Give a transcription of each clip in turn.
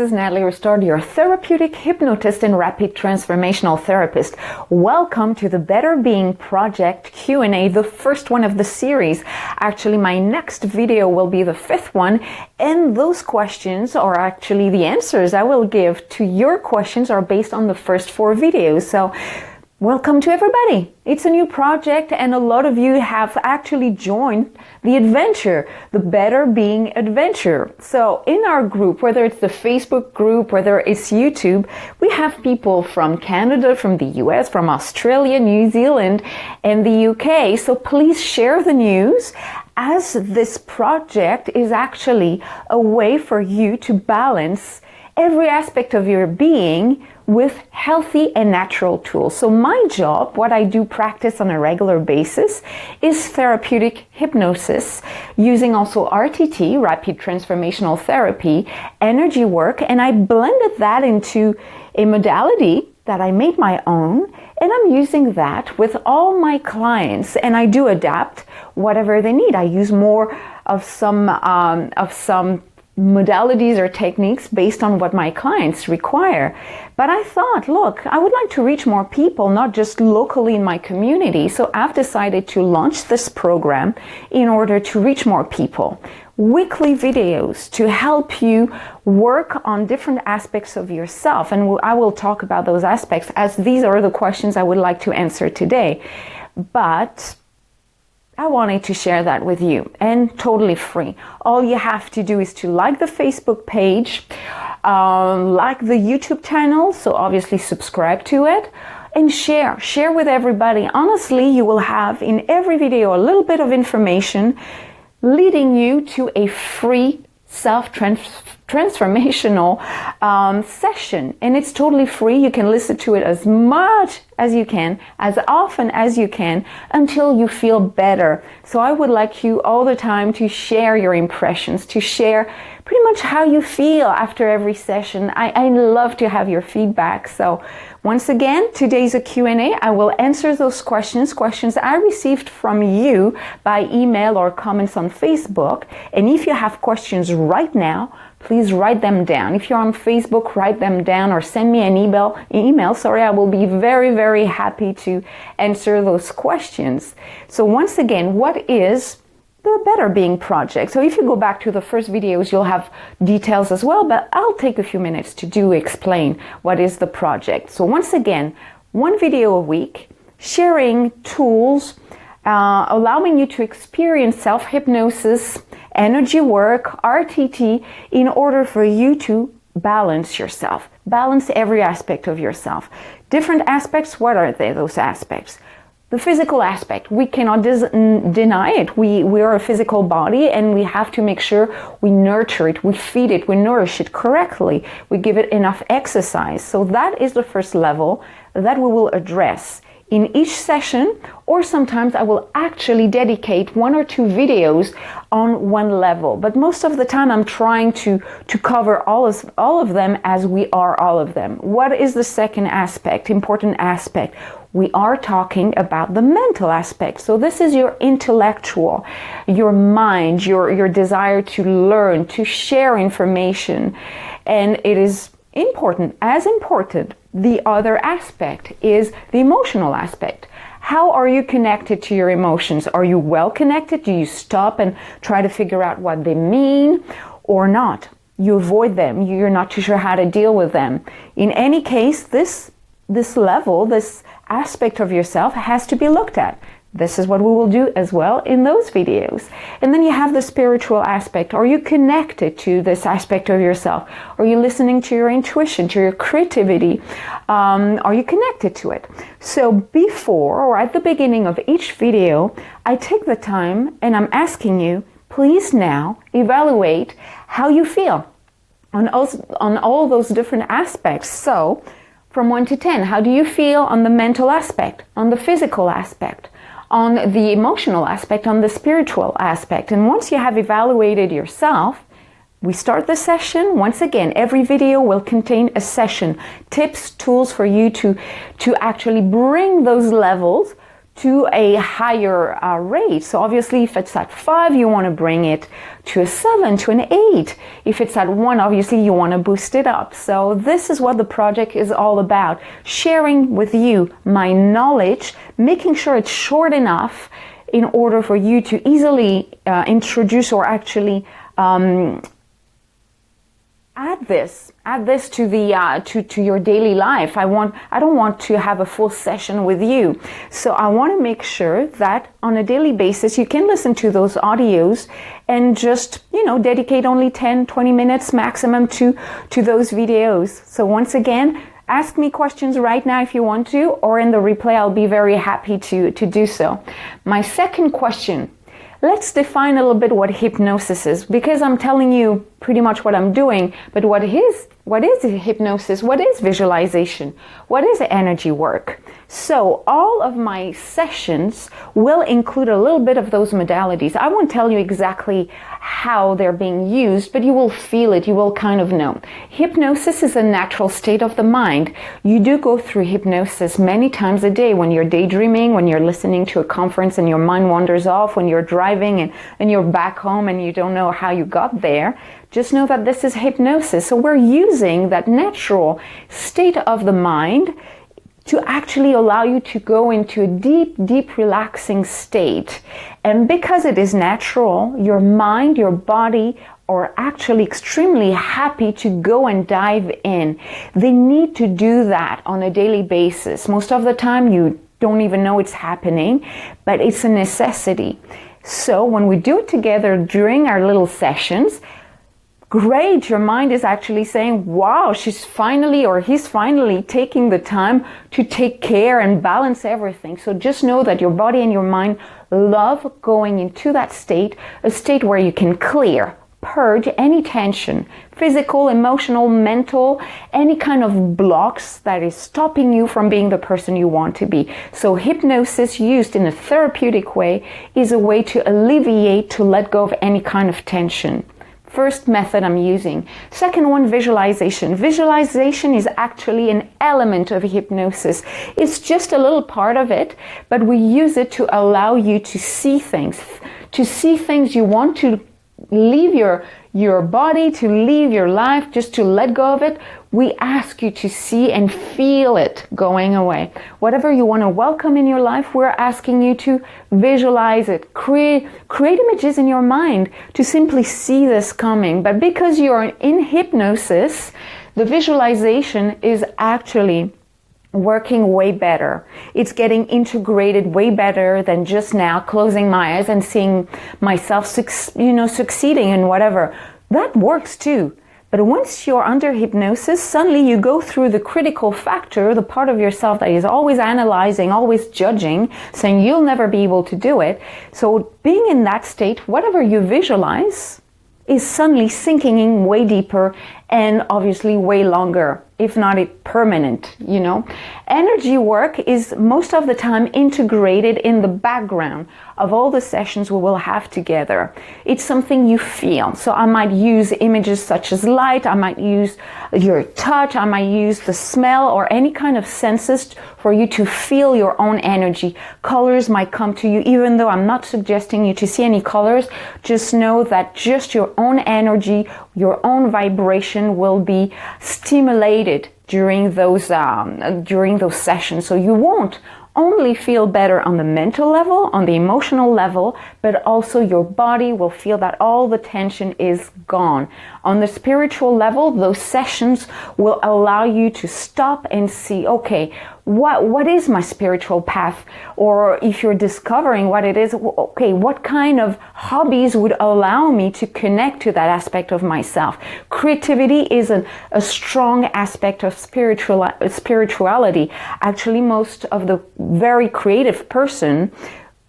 This is Nathalie Ristord, your therapeutic hypnotist and rapid transformational therapist. Welcome to the Better Being Project Q&A, the first one of the series. Actually, my next video will be the fifth one, and those questions are actually the answers I will give to your questions are based on the first four videos. So, welcome to everybody. It's a new project and a lot of you have actually joined the adventure, the Better Being adventure. So in our group, whether it's the Facebook group, whether it's YouTube, we have people from Canada, from the US, from Australia, New Zealand, and the UK. So please share the news, as this project is actually a way for you to balance every aspect of your being with healthy and natural tools. So my job, what I do practice on a regular basis, is therapeutic hypnosis, using also RTT, rapid transformational therapy, energy work, and I blended that into a modality that I made my own, and I'm using that with all my clients, and I do adapt whatever they need. I use more of some modalities or techniques based on what my clients require. But I thought, look, I would like to reach more people, not just locally in my community. So I've decided to launch this program in order to reach more people. Weekly videos to help you work on different aspects of yourself. And I will talk about those aspects, as these are the questions I would like to answer today. But I wanted to share that with you, and totally free. All you have to do is to like the Facebook page, like the YouTube channel, so obviously subscribe to it, and share with everybody. Honestly, you will have in every video a little bit of information leading you to a free self-transformational session, and it's totally free. You can listen to it as much as you can, as often as you can, until you feel better. So I would like you all the time to share your impressions, to share pretty much how you feel after every session. I love to have your feedback. So once again, today's a Q&A. I will answer those questions I received from you by email or comments on Facebook. And if you have questions right now, please write them down. If you're on Facebook, write them down or send me an email. I will be very, very happy to answer those questions. So once again, what is the Better Being Project? So if you go back to the first videos, you'll have details as well, but I'll take a few minutes to explain what is the project. So once again, one video a week, sharing tools, allowing you to experience self-hypnosis, energy work, RTT, in order for you to balance yourself, balance every aspect of yourself. Different aspects, what are they, those aspects? The physical aspect, we cannot deny it. We are a physical body, and we have to make sure we nurture it, we feed it, we nourish it correctly, we give it enough exercise. So that is the first level that we will address in each session, or sometimes I will actually dedicate one or two videos on one level. But most of the time I'm trying to cover all of them, as we are all of them. What is the second aspect, important aspect? We are talking about the mental aspect. So this is your intellectual, your mind, your desire to learn, to share information. And it is important, as important, the other aspect is the emotional aspect. How are you connected to your emotions? Are you well connected? Do you stop and try to figure out what they mean or not? You avoid them. You're not too sure how to deal with them. In any case, this level, this aspect of yourself has to be looked at. This is what we will do as well in those videos. And then you have the spiritual aspect. Are you connected to this aspect of yourself? Are you listening to your intuition, to your creativity? Are you connected to it? So before or at the beginning of each video, I take the time and I'm asking you, please now evaluate how you feel on all those different aspects. So from 1 to 10, how do you feel on the mental aspect, on the physical aspect, on the emotional aspect, on the spiritual aspect? And once you have evaluated yourself, we start the session. Once again, every video will contain a session, tips, tools for you to actually bring those levels to a higher rate. So obviously if it's at 5, you want to bring it to a 7, to an 8. If it's at 1, obviously you want to boost it up. So this is what the project is all about. Sharing with you my knowledge, making sure it's short enough in order for you to easily introduce or actually add this to the to your daily life. I don't want to have a full session with you. So I want to make sure that on a daily basis you can listen to those audios and just, dedicate only 10-20 minutes maximum to those videos. So once again, ask me questions right now if you want to, or in the replay I'll be very happy to do so. My second question. Let's define a little bit what hypnosis is, because I'm telling you pretty much what I'm doing, but what is hypnosis? What is visualization? What is energy work? So all of my sessions will include a little bit of those modalities. I won't tell you exactly how they're being used, but you will feel it. You will kind of know. Hypnosis is a natural state of the mind. You do go through hypnosis many times a day when you're daydreaming, when you're listening to a conference and your mind wanders off, when you're driving and you're back home and you don't know how you got there. Just know that this is hypnosis. So we're using that natural state of the mind to actually allow you to go into a deep, deep relaxing state. And because it is natural, your mind, your body are actually extremely happy to go and dive in. They need to do that on a daily basis. Most of the time you don't even know it's happening, but it's a necessity. So when we do it together during our little sessions, great, your mind is actually saying, wow, she's finally or he's finally taking the time to take care and balance everything. So just know that your body and your mind love going into that state, a state where you can clear, purge any tension, physical, emotional, mental, any kind of blocks that is stopping you from being the person you want to be. So hypnosis used in a therapeutic way is a way to alleviate, to let go of any kind of tension. First method I'm using. Second one, visualization. Visualization is actually an element of hypnosis. It's just a little part of it, but we use it to allow you to see things you want to leave your body, to leave your life, just to let go of it. We ask you to see and feel it going away. Whatever you want to welcome in your life, we're asking you to visualize it. Create images in your mind to simply see this coming. But because you're in hypnosis, the visualization is actually working way better. It's getting integrated way better than just now closing my eyes and seeing myself succeeding in whatever. That works too. But once you're under hypnosis, suddenly you go through the critical factor, the part of yourself that is always analyzing, always judging, saying you'll never be able to do it. So being in that state, whatever you visualize is suddenly sinking in way deeper and obviously way longer, if not permanent, Energy work is most of the time integrated in the background of all the sessions we will have together. It's something you feel. So I might use images such as light, I might use your touch, I might use the smell or any kind of senses for you to feel your own energy. Colors might come to you, even though I'm not suggesting you to see any colors. Just know that just your own energy, your own vibration will be stimulated during those sessions. So you won't only feel better on the mental level, on the emotional level, but also your body will feel that all the tension is gone. On the spiritual level, those sessions will allow you to stop and see, okay, what is my spiritual path? Or if you're discovering what it is, okay, what kind of hobbies would allow me to connect to that aspect of myself? Creativity is a strong aspect of spirituality. Actually, most of the very creative person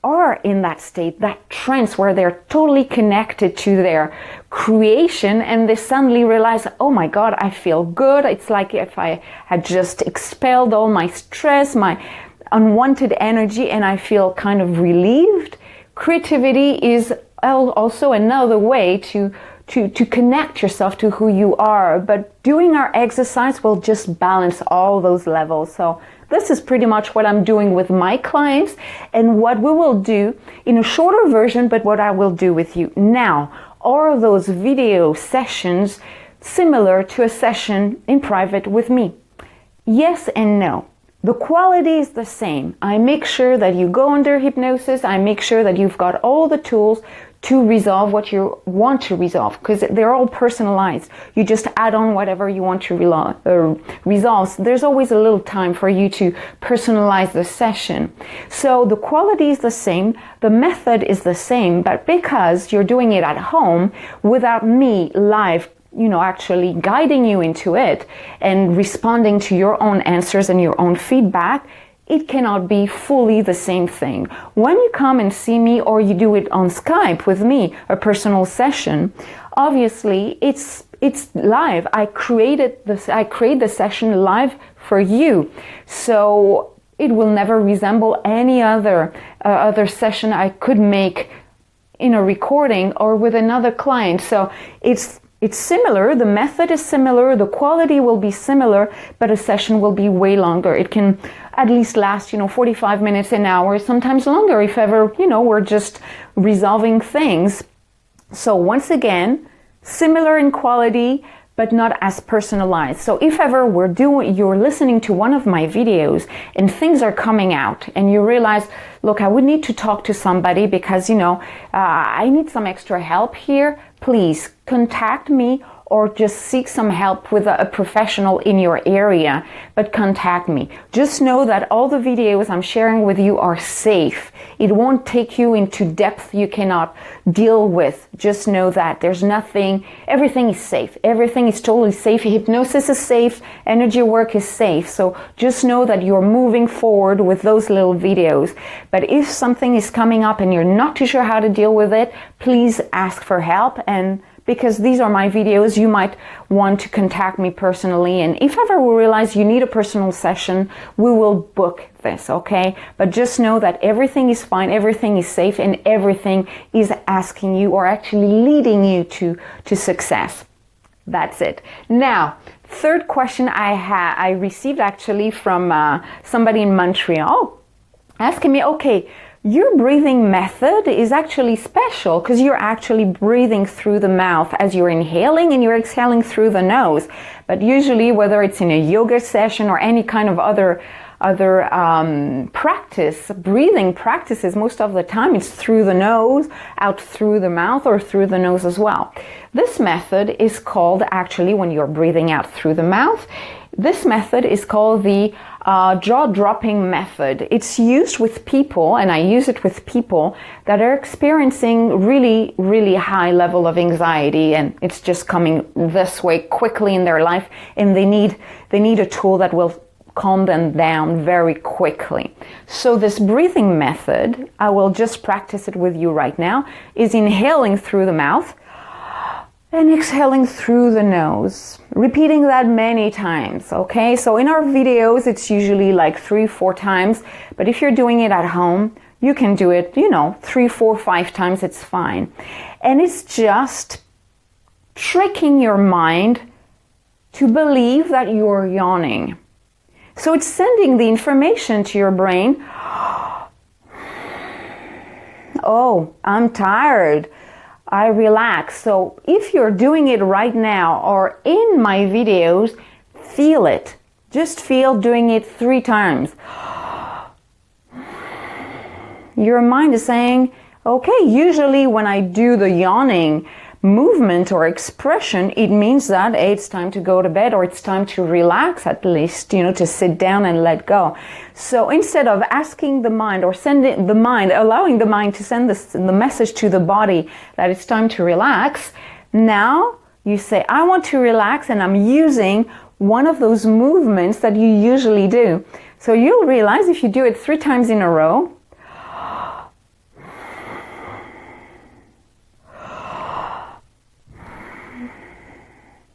are in that state, that trance where they're totally connected to their creation, and they suddenly realize, oh my God, I feel good. It's like if I had just expelled all my stress, my unwanted energy, and I feel kind of relieved. Creativity is also another way to to connect yourself to who you are. But doing our exercise will just balance all those levels. So this is pretty much what I'm doing with my clients and what we will do in a shorter version, but what I will do with you. Now, are those video sessions similar to a session in private with me? Yes and no. The quality is the same. I make sure that you go under hypnosis. I make sure that you've got all the tools to resolve what you want to resolve, because they're all personalized. You just add on whatever you want to resolve. So there's always a little time for you to personalize the session. So the quality is the same, the method is the same, but because you're doing it at home without me live, actually guiding you into it and responding to your own answers and your own feedback, it cannot be fully the same thing. When you come and see me or you do it on Skype with me, a personal session, obviously it's live. I create the session live for you. So it will never resemble any other session I could make in a recording or with another client. So it's similar, the method is similar, the quality will be similar, but a session will be way longer. It can at least last, 45 minutes, an hour, sometimes longer if ever, we're just resolving things. So once again, similar in quality, but not as personalized. So if ever you're listening to one of my videos and things are coming out and you realize, look, I would need to talk to somebody because, I need some extra help here, please contact me or just seek some help with a professional in your area, but contact me. Just know that all the videos I'm sharing with you are safe. It won't take you into depth you cannot deal with. Just know that everything is safe. Everything is totally safe. Hypnosis is safe. Energy work is safe. So just know that you're moving forward with those little videos. But if something is coming up and you're not too sure how to deal with it, please ask for help. And because these are my videos, you might want to contact me personally. And if ever we realize you need a personal session, we will book this, okay? But just know that everything is fine, everything is safe, and everything is asking you or actually leading you to success. That's it. Now, third question I received actually from somebody in Montreal asking me, okay, your breathing method is actually special because you're actually breathing through the mouth as you're inhaling and you're exhaling through the nose. But usually, whether it's in a yoga session or any kind of other practice, breathing practices, most of the time it's through the nose, out through the mouth, or through the nose as well. This method is called, actually, when you're breathing out through the mouth, this method is called the jaw-dropping method. It's used with people, and I use it with people that are experiencing really, really high level of anxiety, and it's just coming this way quickly in their life, and they need a tool that will calm them down very quickly. So this breathing method, I will just practice it with you right now, is inhaling through the mouth and exhaling through the nose, repeating that many times, okay? So in our videos, it's usually like 3-4 times, but if you're doing it at home, you can do it, 3, 4, 5 times, it's fine. And it's just tricking your mind to believe that you're yawning. So it's sending the information to your brain, oh, I'm tired, I relax. So if you're doing it right now or in my videos, feel it. Just feel doing it 3 times. Your mind is saying, okay, usually when I do the yawning movement or expression, it means that it's time to go to bed or it's time to relax at least, to sit down and let go. So instead of asking the mind or allowing the mind to send the message to the body that it's time to relax, now you say, I want to relax, and I'm using one of those movements that you usually do. So you'll realize if you do it 3 times in a row,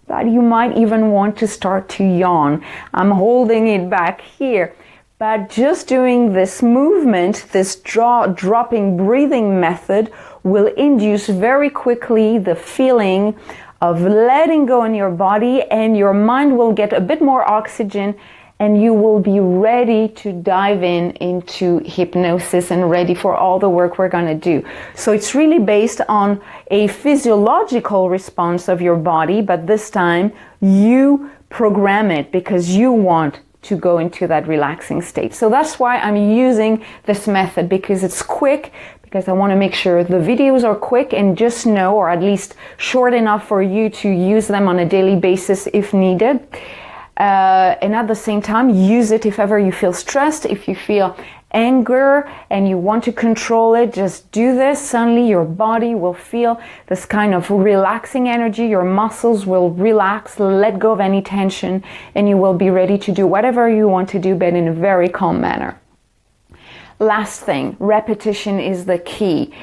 that you might even want to start to yawn. I'm holding it back here. But just doing this movement, this jaw-dropping breathing method, will induce very quickly the feeling of letting go in your body, and your mind will get a bit more oxygen, and you will be ready to dive into hypnosis and ready for all the work we're going to do. So it's really based on a physiological response of your body, but this time you program it because you want to go into that relaxing state. So that's why I'm using this method, because it's quick, because I want to make sure the videos are quick and just know, or at least short enough for you to use them on a daily basis if needed. And at the same time, use it if ever you feel stressed, if you feel anger and you want to control it, just do this. Suddenly your body will feel this kind of relaxing energy, your muscles will relax, let go of any tension, and you will be ready to do whatever you want to do, but in a very calm manner. Last thing, repetition is the key.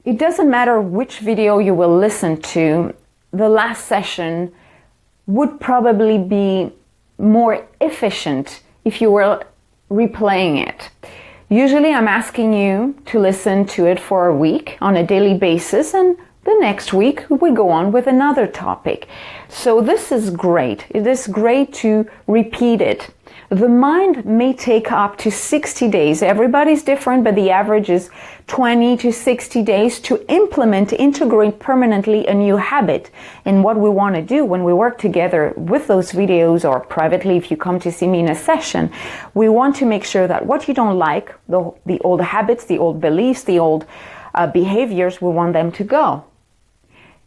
It doesn't matter which video you will listen to, the last session would probably be more efficient if you were replaying it. Usually I'm asking you to listen to it for a week on a daily basis, and the next week we go on with another topic. So this is great. It is great to repeat it. The mind may take up to 60 days. Everybody's different, but the average is 20 to 60 days to integrate permanently a new habit. And what we want to do when we work together with those videos, or privately if you come to see me in a session, we want to make sure that what you don't like, the old habits, the old beliefs, the old behaviors, we want them to go.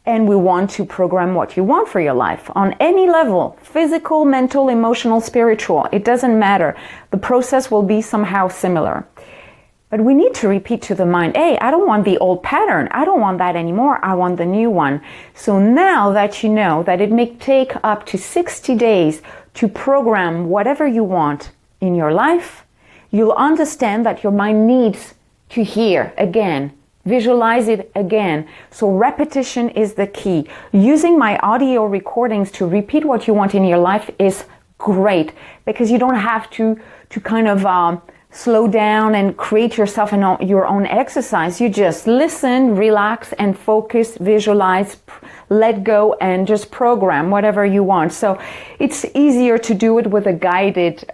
And we want to program what you want for your life on any level, physical, mental, emotional, spiritual. It doesn't matter. The process will be somehow similar. But we need to repeat to the mind, hey, I don't want the old pattern. I don't want that anymore. I want the new one. So now that you know that it may take up to 60 days to program whatever you want in your life, you'll understand that your mind needs to hear again. Visualize it again. So repetition is the key. Using my audio recordings to repeat what you want in your life is great, because you don't have to kind of slow down and create yourself your own exercise. You just listen, relax, and focus, visualize, let go, and just program whatever you want. So it's easier to do it with a guided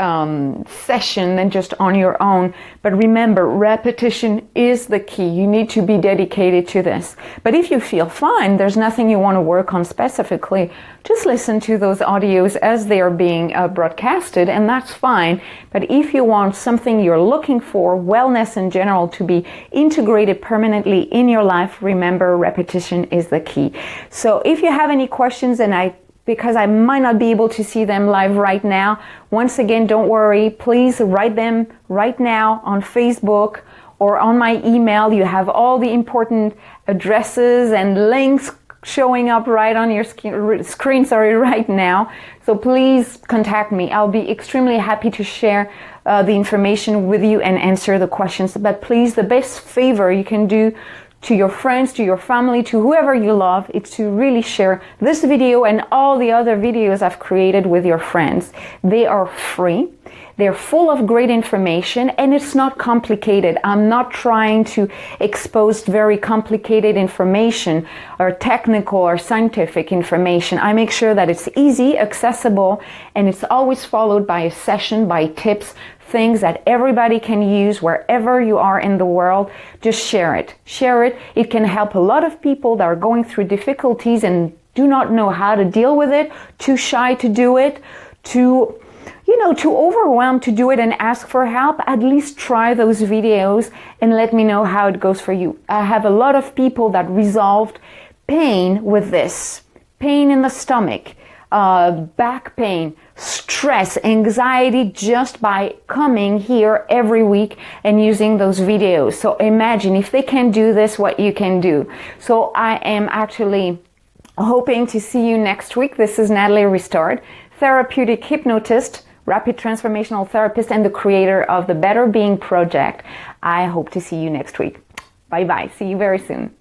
session than just on your own. But remember, repetition is the key. You need to be dedicated to this. But if you feel fine, there's nothing you want to work on specifically, just listen to those audios as they are being broadcasted, and that's fine. But if you want something you're looking for, wellness in general, to be integrated permanently in your life, remember, repetition is the key. So if you have any questions, and because I might not be able to see them live right now, once again, don't worry. Please write them right now on Facebook or on my email. You have all the important addresses and links showing up right on your screen right now. So please contact me. I'll be extremely happy to share the information with you and answer the questions. But please, the best favor you can do to your friends, to your family, to whoever you love, is to really share this video and all the other videos I've created with your friends. They are free. They're full of great information, and it's not complicated. I'm not trying to expose very complicated information or technical or scientific information. I make sure that it's easy, accessible, and it's always followed by a session, by tips, things that everybody can use wherever you are in the world. Just share it. Share it. It can help a lot of people that are going through difficulties and do not know how to deal with it, too shy to do it, too overwhelmed to do it and ask for help. At least try those videos and let me know how it goes for you. I have a lot of people that resolved pain with this. Pain in the stomach, back pain, stress, anxiety, just by coming here every week and using those videos. So imagine if they can do this, what you can do. So I am actually hoping to see you next week. This is Nathalie Ristord, Therapeutic Hypnotist, Rapid Transformational Therapist, and the creator of the Better Being Project. I hope to see you next week. Bye-bye. See you very soon.